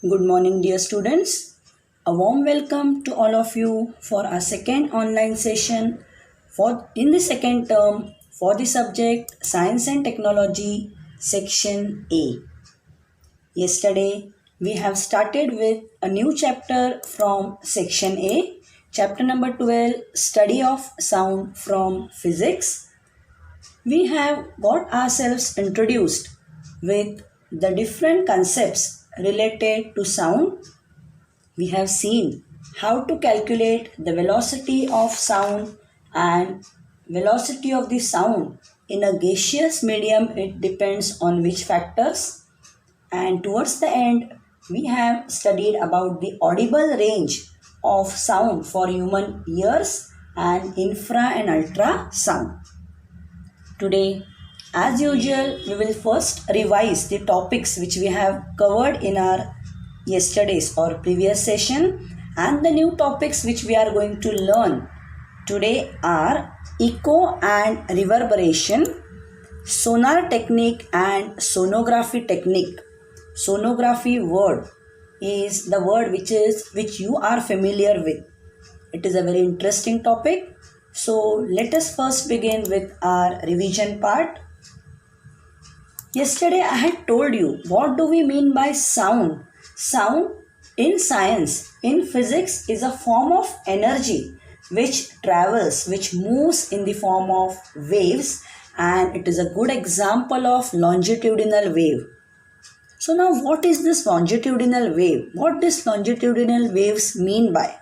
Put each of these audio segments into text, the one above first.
Good morning, dear students. A warm welcome to all of you for our second online session for in the second term for the subject Science and Technology, Section A. Yesterday, we have started with a new chapter from Section A, chapter number 12, Study of Sound from Physics. We have got ourselves introduced with the different concepts related to sound. We have seen how to calculate the velocity of sound and velocity of the sound in a gaseous medium. It depends on which factors. And towards the end, we have studied about the audible range of sound for human ears and infra and ultra sound. Today, as usual, we will first revise the topics which we have covered in our yesterday's or previous session, and the new topics which we are going to learn today are echo and reverberation, sonar technique and sonography technique. Sonography word is the word which you are familiar with. It is a very interesting topic. So let us first begin with our revision part. Yesterday I had told you what do we mean by sound. Sound in science, in physics, is a form of energy which travels, which moves in the form of waves, and it is a good example of longitudinal wave. So now what is this longitudinal wave? What does longitudinal waves mean by?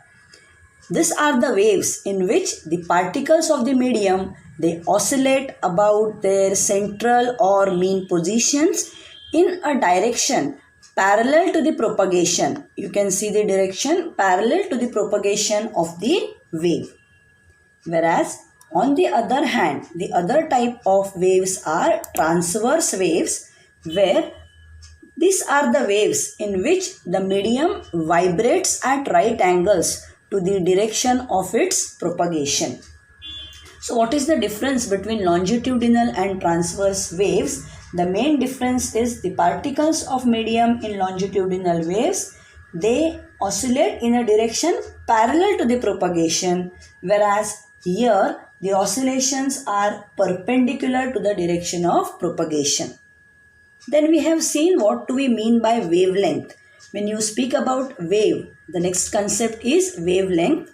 These are the waves in which the particles of the medium, they oscillate about their central or mean positions in a direction parallel to the propagation. You can see the direction parallel to the propagation of the wave. Whereas on the other hand, the other type of waves are transverse waves, where these are the waves in which the medium vibrates at right angles to the direction of its propagation. So what is the difference between longitudinal and transverse waves? The main difference is the particles of medium in longitudinal waves, they oscillate in a direction parallel to the propagation, whereas here the oscillations are perpendicular to the direction of propagation. Then we have seen what do we mean by wavelength. When you speak about wave, the next concept is wavelength.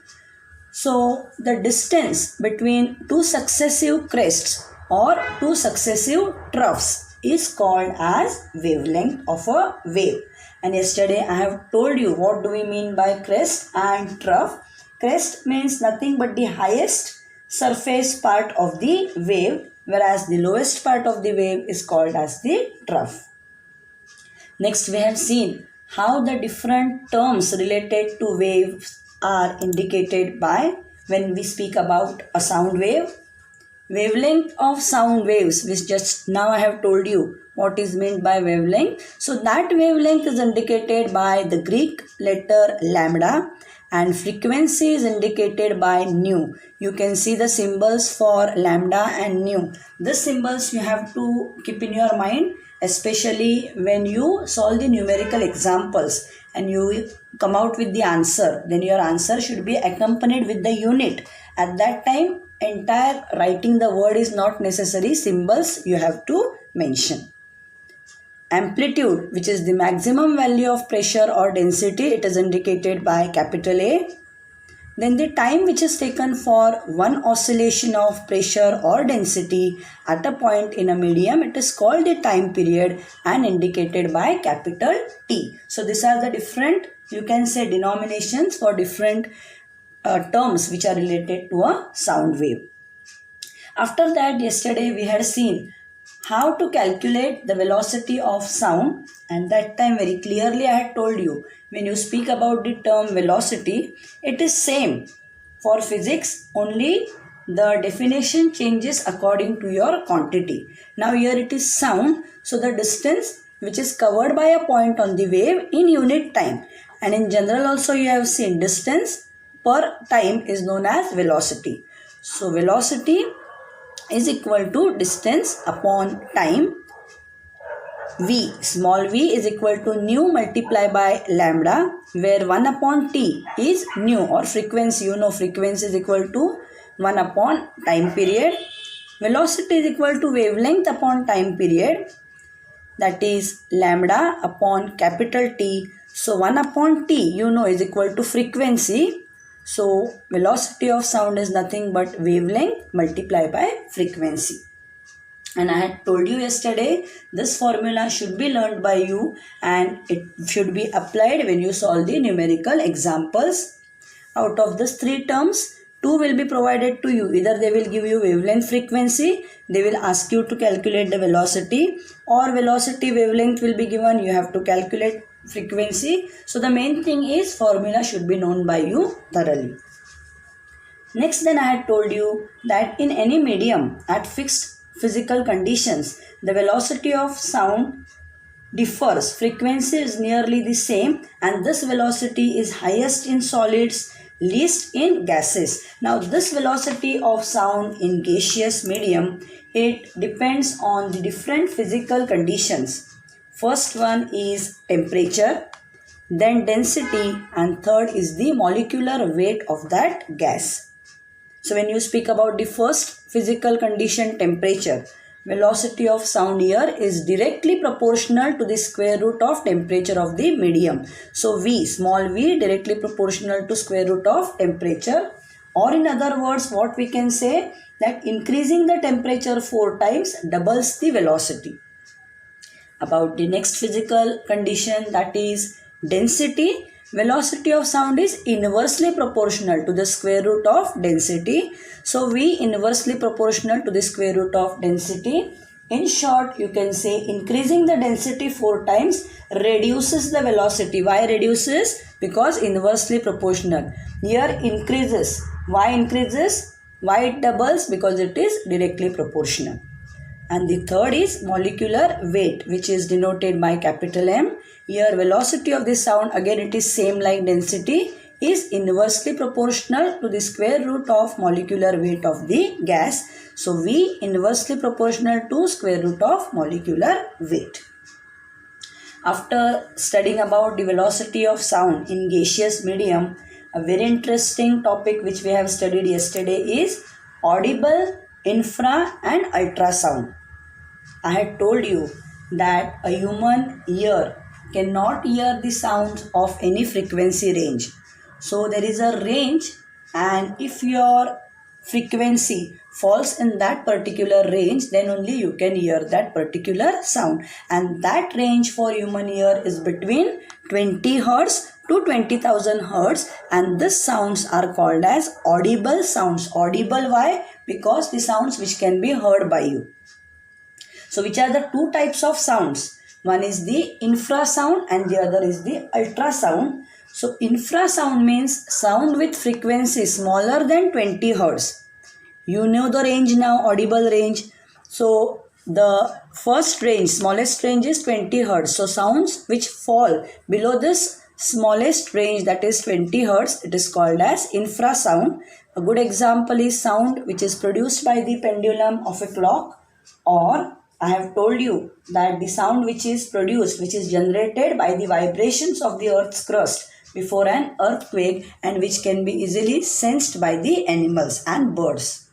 So the distance between two successive crests or two successive troughs is called as wavelength of a wave. And yesterday I have told you what do we mean by crest and trough. Crest means nothing but the highest surface part of the wave, whereas the lowest part of the wave is called as the trough. Next, we have seen how the different terms related to waves are indicated by when we speak about a sound wave. Wavelength of sound waves, which just now I have told you what is meant by wavelength. So that wavelength is indicated by the Greek letter lambda, and frequency is indicated by nu. You can see the symbols for lambda and nu. These symbols you have to keep in your mind, especially when you solve the numerical examples and you come out with the answer. Then your answer should be accompanied with the unit. At that time, entire writing the word is not necessary. Symbols you have to mention. Amplitude, which is the maximum value of pressure or density, it is indicated by capital A. Then the time which is taken for one oscillation of pressure or density at a point in a medium, it is called the time period and indicated by capital T. So these are the different, you can say, denominations for different terms which are related to a sound wave. After that, yesterday we had seen how to calculate the velocity of sound, and that time very clearly I had told you, when you speak about the term velocity, it is same for physics, only the definition changes according to your quantity. Now here it is sound, so the distance which is covered by a point on the wave in unit time, and in general also you have seen distance per time is known as velocity. So velocity is equal to distance upon time. V, small v is equal to nu multiplied by lambda, where 1 upon t is nu or frequency. You know frequency is equal to 1 upon time period. Velocity is equal to wavelength upon time period, that is lambda upon capital T. So 1 upon t you know is equal to frequency. So velocity of sound is nothing but wavelength multiplied by frequency. And I had told you yesterday, this formula should be learned by you and it should be applied when you solve the numerical examples. Out of these three terms, two will be provided to you. Either they will give you wavelength frequency, they will ask you to calculate the velocity, or velocity wavelength will be given, you have to calculate frequency. So the main thing is formula should be known by you thoroughly. Next, then I had told you that in any medium at fixed physical conditions, the velocity of sound differs. Frequency is nearly the same and this velocity is highest in solids, least in gases. Now this velocity of sound in gaseous medium, it depends on the different physical conditions. First one is temperature, then density, and third is the molecular weight of that gas. So when you speak about the first physical condition, temperature, velocity of sound here is directly proportional to the square root of temperature of the medium. So V, small v, directly proportional to square root of temperature. Or in other words, what we can say, that increasing the temperature 4 times doubles the velocity. About the next physical condition, that is density. Velocity of sound is inversely proportional to the square root of density. So V inversely proportional to the square root of density. In short, you can say increasing the density 4 times reduces the velocity. Why reduces? Because inversely proportional. Here increases. Why increases? Why it doubles? Because it is directly proportional. And the third is molecular weight, which is denoted by capital M. Here velocity of the sound, again it is same like density, is inversely proportional to the square root of molecular weight of the gas. So V inversely proportional to square root of molecular weight. After studying about the velocity of sound in gaseous medium, a very interesting topic which we have studied yesterday is audible, infra and ultrasound. I had told you that a human ear cannot hear the sounds of any frequency range. So there is a range, and if your frequency falls in that particular range, then only you can hear that particular sound. And that range for human ear is between 20 Hz to 20,000 Hz, and these sounds are called as audible sounds. Audible, why? Because the sounds which can be heard by you. So which are the two types of sounds? One is the infrasound and the other is the ultrasound. So infrasound means sound with frequency smaller than 20 Hz. You know the range now, audible range. So the first range, smallest range is 20 Hz. So sounds which fall below this smallest range, that is 20 Hz, it is called as infrasound. A good example is sound which is produced by the pendulum of a clock, or I have told you that the sound which is produced, which is generated by the vibrations of the earth's crust before an earthquake, and which can be easily sensed by the animals and birds.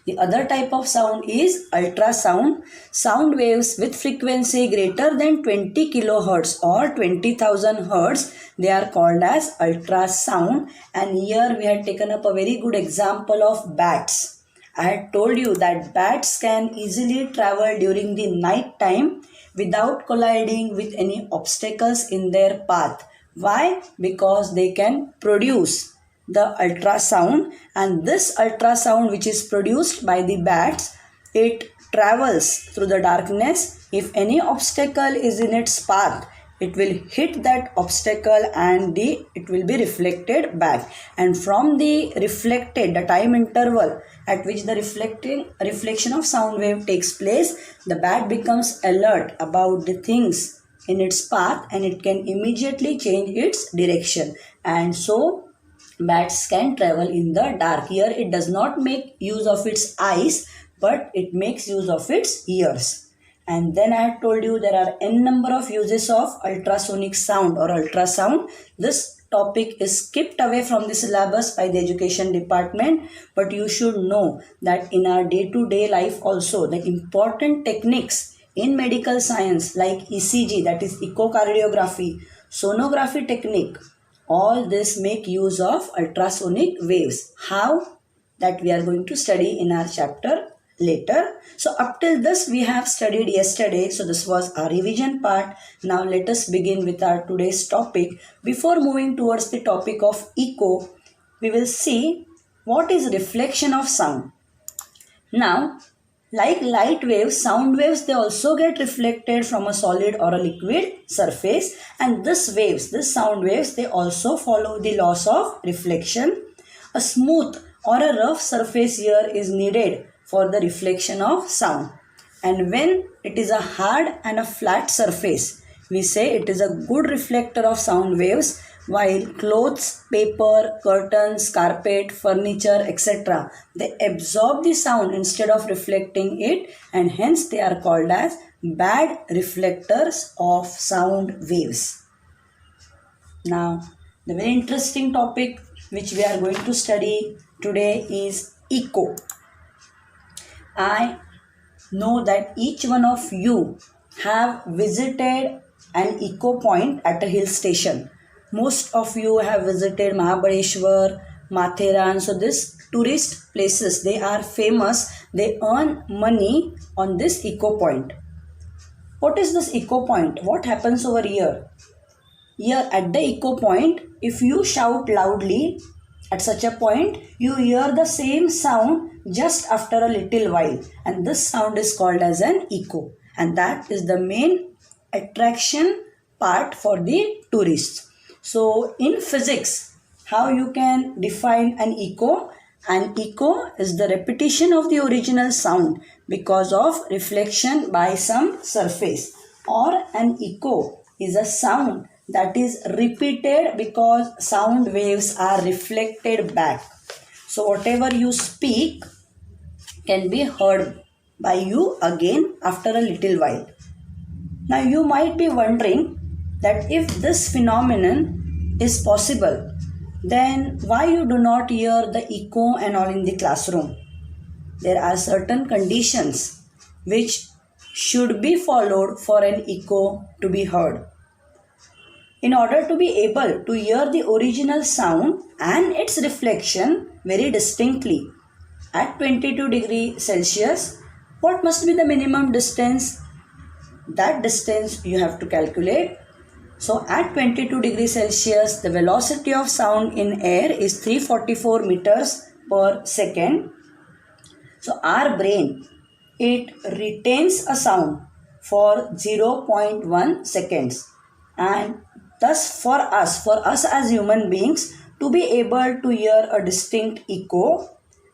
The other type of sound is ultrasound. Sound waves with frequency greater than 20 kHz or 20,000 Hz, they are called as ultrasound. And here we had taken up a very good example of bats. I had told you that bats can easily travel during the night time without colliding with any obstacles in their path. Why? Because they can produce the ultrasound, and this ultrasound which is produced by the bats, it travels through the darkness. If any obstacle is in its path, it will hit that obstacle and it will be reflected back. And from the time interval at which the reflection of sound wave takes place, the bat becomes alert about the things in its path and it can immediately change its direction. And so bats can travel in the dark. Here it does not make use of its eyes, but it makes use of its ears. And then I had told you there are n number of uses of ultrasonic sound or ultrasound. This topic is skipped away from the syllabus by the education department, but you should know that in our day-to-day life also the important techniques in medical science like ECG, that is echocardiography, sonography technique, all this make use of ultrasonic waves. How? That we are going to study in our chapter later. So up till this we have studied yesterday. So this was our revision part. Now let us begin with our today's topic. Before moving towards the topic of echo, we will see what is reflection of sound. Now, like light waves, sound waves, they also get reflected from a solid or a liquid surface, and this sound waves, they also follow the laws of reflection. A smooth or a rough surface here is needed for the reflection of sound, and when it is a hard and a flat surface, we say it is a good reflector of sound waves, while clothes, paper, curtains, carpet, furniture, etc., they absorb the sound instead of reflecting it, and hence they are called as bad reflectors of sound waves. Now, the very interesting topic which we are going to study today is echo. I know that each one of you have visited an echo point at a hill station. Most of you have visited Mahabaleshwar, Matheran. So these tourist places, they are famous. They earn money on this echo point. What is this echo point? What happens over here? Here at the echo point, if you shout loudly at such a point, you hear the same sound just after a little while, and this sound is called as an echo, and that is the main attraction part for the tourists. So in physics, how you can define an echo? An echo is the repetition of the original sound because of reflection by some surface, or an echo is a sound that is repeated because sound waves are reflected back. So whatever you speak can be heard by you again after a little while. Now you might be wondering that if this phenomenon is possible, then why you do not hear the echo and all in the classroom? There are certain conditions which should be followed for an echo to be heard. In order to be able to hear the original sound and its reflection very distinctly at 22 degrees Celsius, what must be the minimum distance? That distance you have to calculate. So at 22 degrees Celsius, the velocity of sound in air is 344 meters per second. So our brain, it retains a sound for 0.1 seconds, and thus for us as human beings to be able to hear a distinct echo,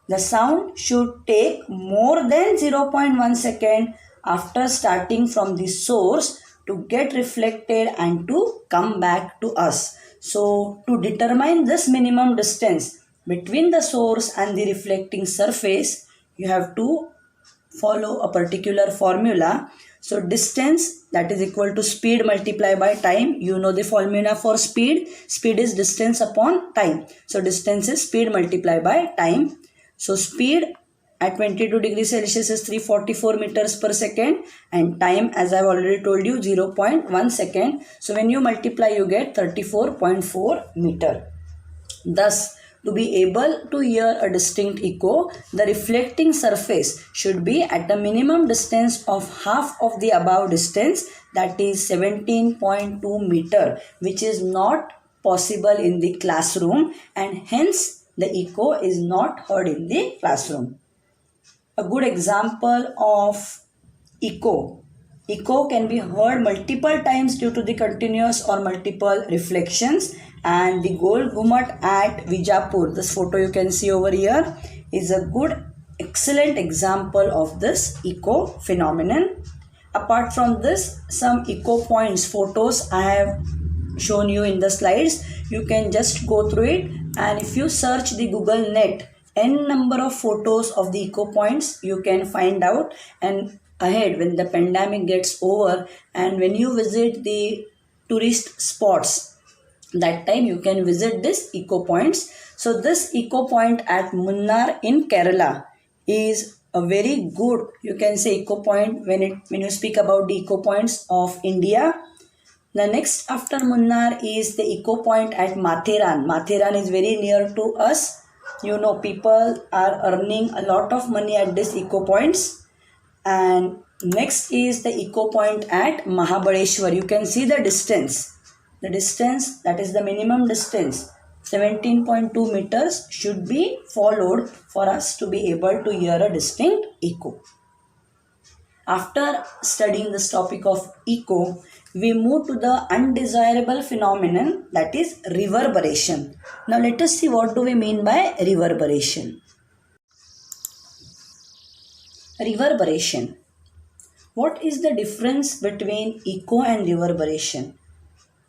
the sound should take more than 0.1 second after starting from the source to get reflected and to come back to us. So to determine this minimum distance between the source and the reflecting surface, you have to follow a particular formula. So distance, that is equal to speed multiplied by time. You know the formula for speed. Speed is distance upon time. So distance is speed multiplied by time. So speed at 22 degrees Celsius is 344 meters per second, and time, as I have already told you, 0.1 second. So when you multiply, you get 34.4 meter. Thus, to be able to hear a distinct echo, the reflecting surface should be at a minimum distance of half of the above distance, that is 17.2 meter, which is not possible in the classroom, and hence the echo is not heard in the classroom. A good example of echo. Echo can be heard multiple times due to the continuous or multiple reflections, and the Gol Gumat at Vijapur, this photo you can see over here, is a good, excellent example of this echo phenomenon. Apart from this, some echo points photos I have shown you in the slides. You can just go through it, and if you search the Google net, n number of photos of the echo points you can find out, and ahead, when the pandemic gets over and when you visit the tourist spots, that time you can visit this eco points. So this eco point at Munnar in Kerala is a very good, you can say, eco point when you speak about the eco points of India. The next after Munnar is the eco point at Matheran. Matheran is very near to us. You know, people are earning a lot of money at this eco points. And next is the eco point at Mahabaleshwar. You can see the distance. The distance, that is the minimum distance, 17.2 meters should be followed for us to be able to hear a distinct echo. After studying this topic of echo, we move to the undesirable phenomenon, that is reverberation. Now let us see what do we mean by reverberation. Reverberation. What is the difference between echo and reverberation?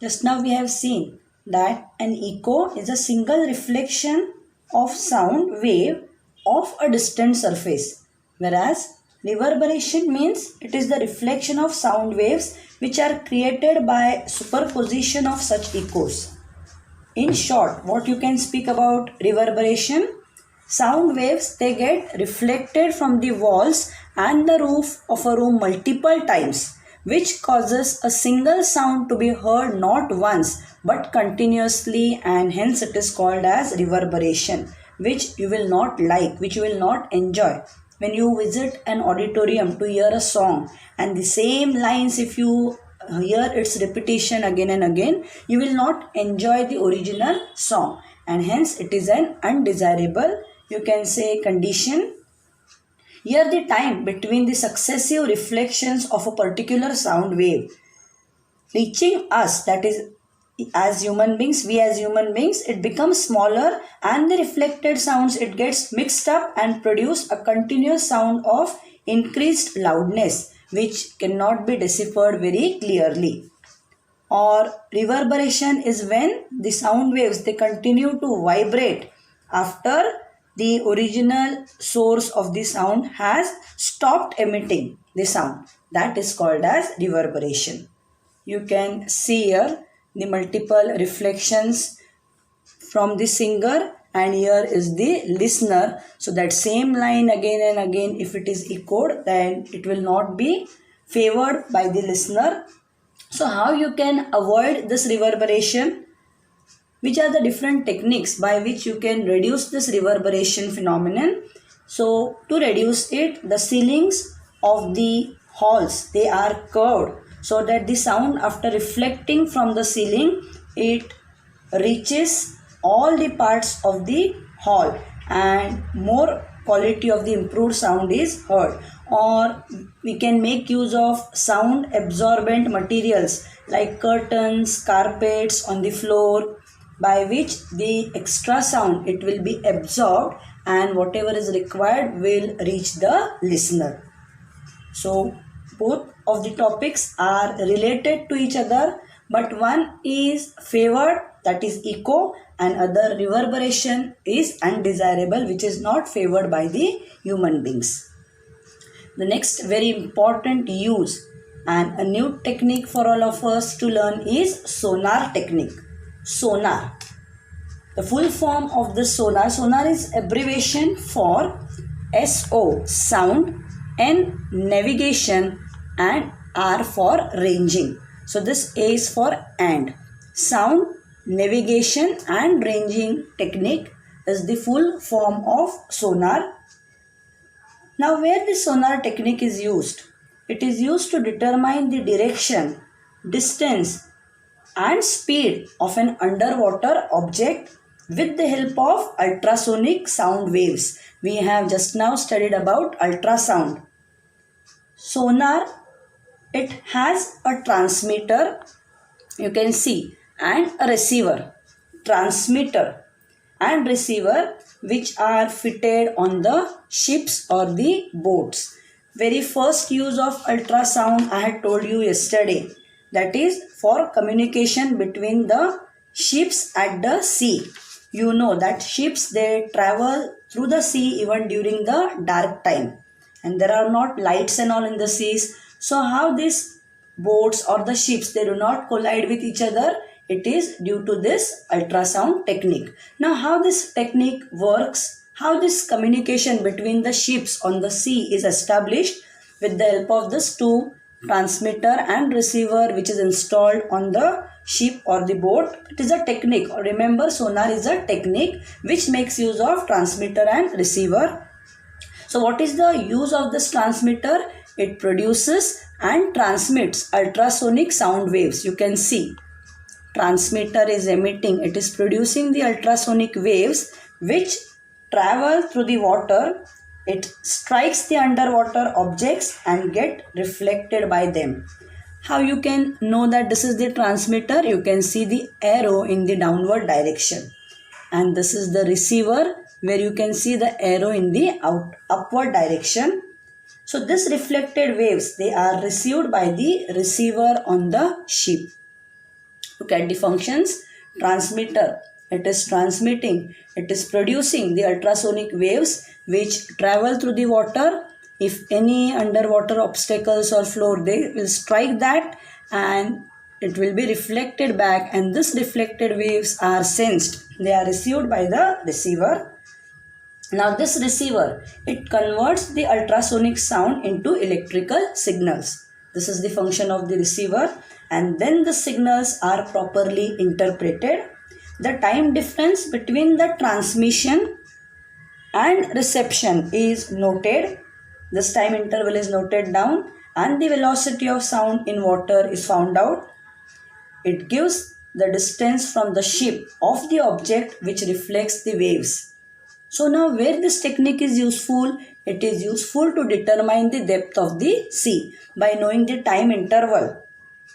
Just now we have seen that an echo is a single reflection of sound wave of a distant surface, whereas reverberation means it is the reflection of sound waves which are created by superposition of such echoes. In short, what you can speak about reverberation? Sound waves, they get reflected from the walls and the roof of a room multiple times, which causes a single sound to be heard not once but continuously, and hence it is called as reverberation, which you will not like, which you will not enjoy. When you visit an auditorium to hear a song and the same lines, if you hear its repetition again and again, you will not enjoy the original song, and hence it is an undesirable, you can say, condition. Here the time between the successive reflections of a particular sound wave reaching us, that is as human beings, we as human beings, it becomes smaller, and the reflected sounds, it gets mixed up and produce a continuous sound of increased loudness which cannot be deciphered very clearly. Or reverberation is when the sound waves, they continue to vibrate after the original source of the sound has stopped emitting the sound. That is called as reverberation. You can see here the multiple reflections from the singer, and here is the listener. So that same line again and again, if it is echoed, then it will not be favored by the listener. So how you can avoid this reverberation? Which are the different techniques by which you can reduce this reverberation phenomenon? So to reduce it, the ceilings of the halls, they are curved so that the sound, after reflecting from the ceiling, it reaches all the parts of the hall and more quality of the improved sound is heard. Or we can make use of sound absorbent materials like curtains, carpets on the floor, by which the extra sound, it will be absorbed and whatever is required will reach the listener. So both of the topics are related to each other, but one is favored, that is echo, and other reverberation is undesirable, which is not favored by the human beings. The next very important use and a new technique for all of us to learn is sonar technique. Sonar. The full form of the sonar. Sonar is abbreviation for SO, sound, N, navigation, and R for ranging. So this A is for and. Sound, navigation, and ranging technique is the full form of sonar. Now where the sonar technique is used? It is used to determine the direction, distance, and speed of an underwater object with the help of ultrasonic sound waves. We have just now studied about ultrasound. Sonar, it has a transmitter, you can see, and a receiver. Transmitter and receiver which are fitted on the ships or the boats. Very first use of ultrasound I had told you yesterday, that is for communication between the ships at the sea. You know that ships, they travel through the sea even during the dark time, and there are not lights and all in the seas. So how these boats or the ships, they do not collide with each other? It is due to this ultrasound technique. Now how this technique works, how this communication between the ships on the sea is established with the help of this two transmitter and receiver which is installed on the ship or the boat. It is a technique. Remember, sonar is a technique which makes use of transmitter and receiver. So what is the use of this transmitter? It produces and transmits ultrasonic sound waves. You can see transmitter is emitting, it is producing the ultrasonic waves which travel through the water. It strikes the underwater objects and get reflected by them. How you can know that this is the transmitter? You can see the arrow in the downward direction. And this is the receiver where you can see the arrow in the upward direction. So this reflected waves, they are received by the receiver on the ship. Look at the functions. Transmitter, it is transmitting, it is producing the ultrasonic waves which travel through the water. If any underwater obstacles or floor, they will strike that and it will be reflected back, and this reflected waves are sensed. They are received by the receiver. Now this receiver, it converts the ultrasonic sound into electrical signals. This is the function of the receiver, and then the signals are properly interpreted. The time difference between the transmission and reception is noted. This time interval is noted down, and the velocity of sound in water is found out. It gives the distance from the ship of the object which reflects the waves. So now where this technique is useful? It is useful to determine the depth of the sea. By knowing the time interval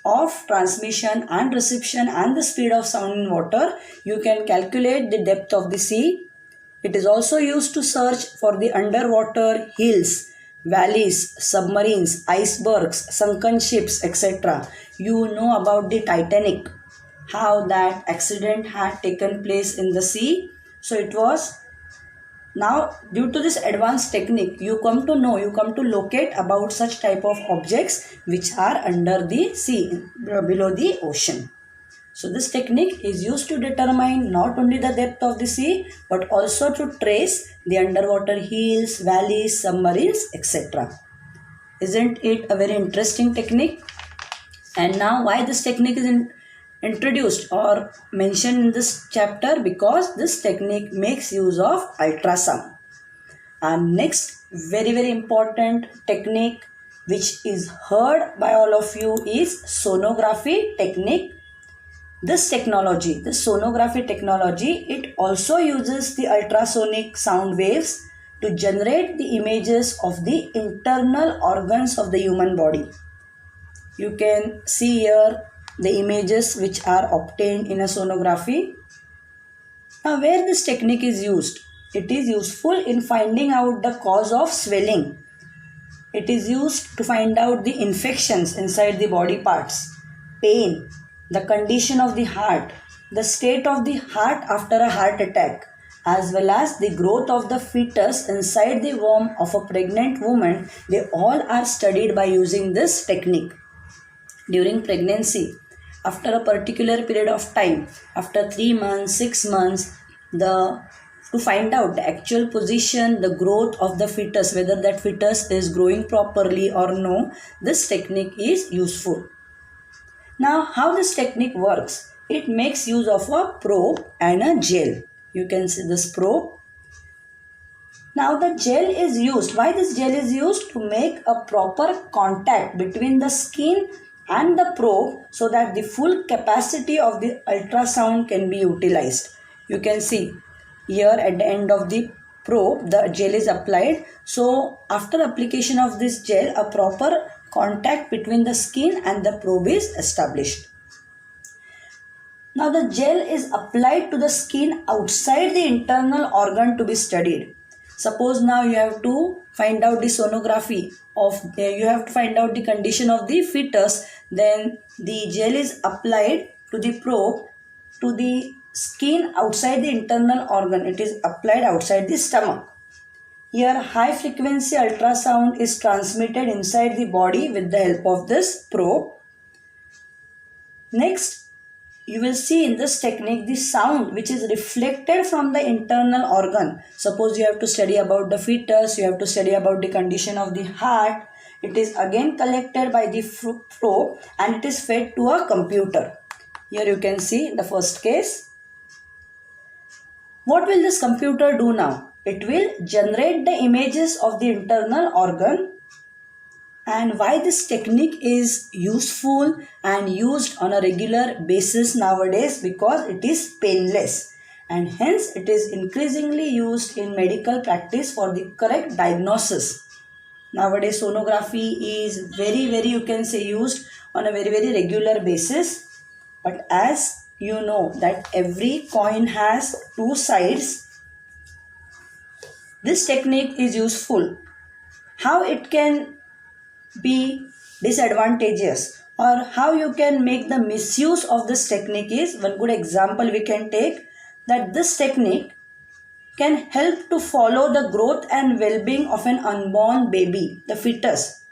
of transmission and reception and the speed of sound in water, you can calculate the depth of the sea. It is also used to search for the underwater hills, valleys, submarines, icebergs, sunken ships, etc. You know about the Titanic, how that accident had taken place in the sea. So it was, now due to this advanced technique, you come to know, you come to locate about such type of objects which are under the sea, below the ocean. So this technique is used to determine not only the depth of the sea but also to trace the underwater hills, valleys, submarines, etc. Isn't it a very interesting technique? And now why this technique is introduced or mentioned in this chapter? Because this technique makes use of ultrasound. And next very important technique which is heard by all of you is sonography technique. This technology, the sonography technology, it also uses the ultrasonic sound waves to generate the images of the internal organs of the human body. You can see here the images which are obtained in a sonography. Now where this technique is used? It is useful in finding out the cause of swelling. It is used to find out the infections inside the body parts, pain, the condition of the heart, the state of the heart after a heart attack, as well as the growth of the fetus inside the womb of a pregnant woman. They all are studied by using this technique. During pregnancy, after a particular period of time, after 3 months, 6 months, to find out the actual position, the growth of the fetus, whether that fetus is growing properly or no, this technique is useful. Now how this technique works? It makes use of a probe and a gel. You can see this probe. Now the gel is used. Why this gel is used? To make a proper contact between the skin and the probe so that the full capacity of the ultrasound can be utilized. You can see here at the end of the probe, the gel is applied. So after application of this gel, a proper contact between the skin and the probe is established. Now the gel is applied to the skin outside the internal organ to be studied. Suppose now you have to find out the sonography of, you have to find out the condition of the fetus, then the gel is applied to the probe to the skin outside the internal organ. It is applied outside the stomach. Here high frequency ultrasound is transmitted inside the body with the help of this probe. Next, you will see in this technique the sound which is reflected from the internal organ. Suppose you have to study about the fetus, you have to study about the condition of the heart. It is again collected by the probe and it is fed to a computer. Here you can see the first case. What will this computer do now? It will generate the images of the internal organ. And why this technique is useful and used on a regular basis nowadays? Because it is painless and hence it is increasingly used in medical practice for the correct diagnosis. Nowadays sonography is very you can say used on a very regular basis. But as you know that every coin has two sides, this technique is useful. How it can be disadvantageous or how you can make the misuse of this technique is one good example we can take, that this technique can help to follow the growth and well-being of an unborn baby, the fetus.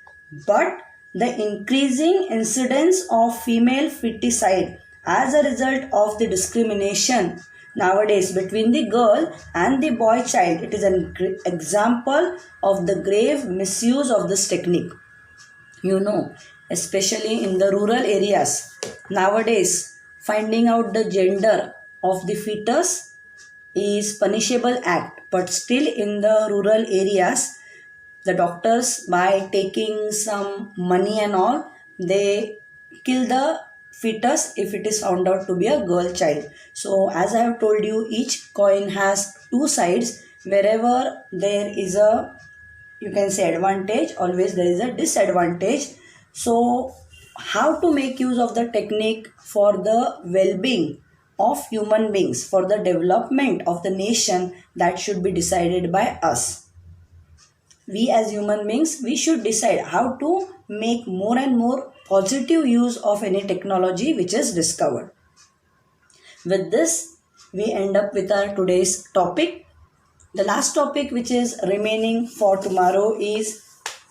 But the increasing incidence of female feticide as a result of the discrimination nowadays between the girl and the boy child, it is an example of the grave misuse of this technique. You know, especially in the rural areas, nowadays finding out the gender of the fetus is punishable act, but still in the rural areas, the doctors, by taking some money and all, they kill the fetus if it is found out to be a girl child. So as I have told you, each coin has two sides. Wherever there is a, you can say, advantage, always there is a disadvantage. So how to make use of the technique for the well-being of human beings, for the development of the nation, that should be decided by us. We as human beings, we should decide how to make more and more positive use of any technology which is discovered. With this, we end up with our today's topic. The last topic which is remaining for tomorrow is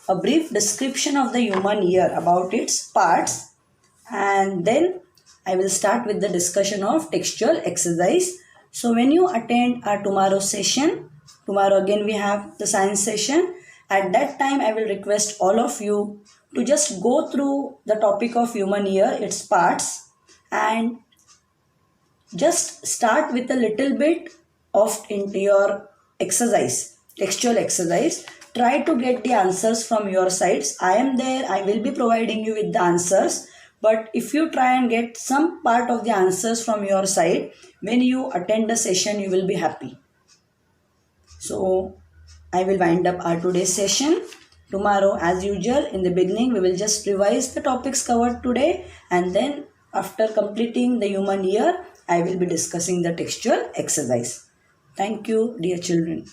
a brief description of the human ear, about its parts, and then I will start with the discussion of textual exercise. So when you attend our tomorrow session, tomorrow again we have the science session. At that time I will request all of you to just go through the topic of human ear, its parts, and just start with a little bit of into your exercise, textual exercise. Try to get the answers from your sides. I am there, I will be providing you with the answers. But if you try and get some part of the answers from your side, when you attend the session, you will be happy. So I will wind up our today's session. Tomorrow, as usual, in the beginning, we will just revise the topics covered today, and then after completing the human ear, I will be discussing the textual exercise. Thank you, dear children.